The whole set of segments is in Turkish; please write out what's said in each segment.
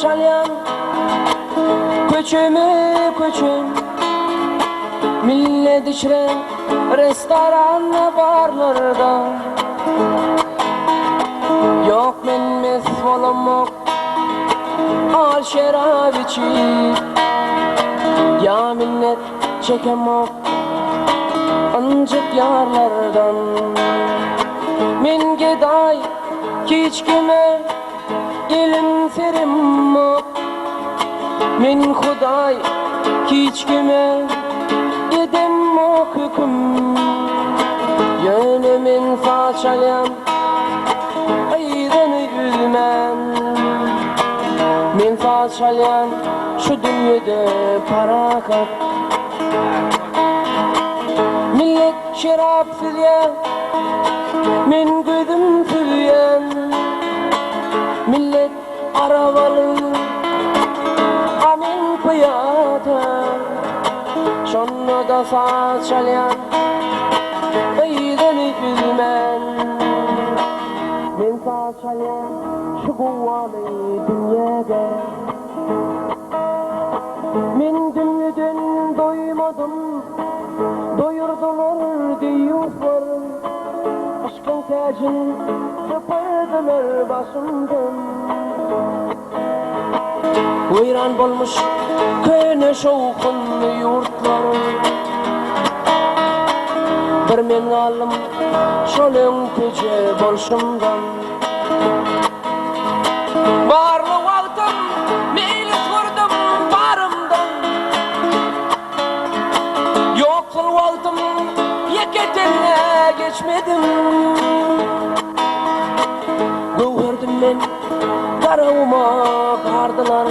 Şalyan köçümü köçüm millet içre restoran barlarda yok men mes olamak al şerab içip ya minnet çekemok ancak yarlardan men geday hiç kime ilim serim yok men Huday hiç kime edem yok hüküm yönümün saçalyan aydanı üzmem men saçalyan şu dünyada parakat millet şerap silyen men gözüm sülyen millet arabalı amin piyata şonno da saçalyan aydanı üzmen men saçalyan şu guvalı dünyada men dünyadan doymadım doyurdular diyorlar aşkın tacını sıfırdılar başımdan Uyran bolmuş köne şoğun yurtlar bir men alım şolun köçe bolşumdan barlı vaqtım meyli surdum barımdan yoksul vaqtım yeketine geçmedim gördüm men karavuma kardılar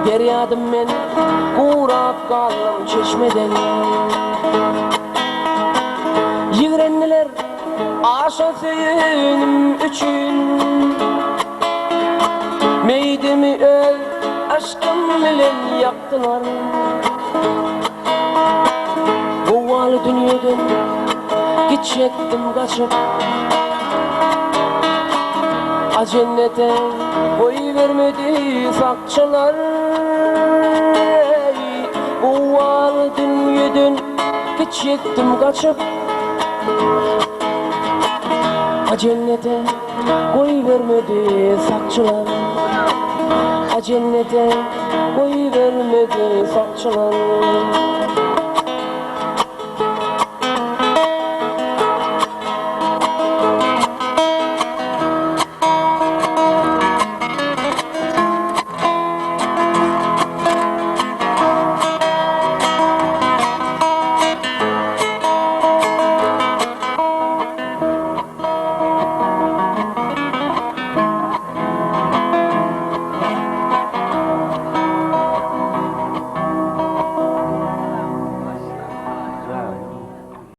deryadım men uğrap kaldım çeşmeden yigrenniler aşa senim üçün meydimi öl aşkım bilen yaktılar Guvalı dünyadan gidecektim kaçıp cennete boy vermedi sakçılar Guvalı dünyadan gidecektim kaçıp cennete boy vermedi sakçılar cennete boy vermedi sakçılar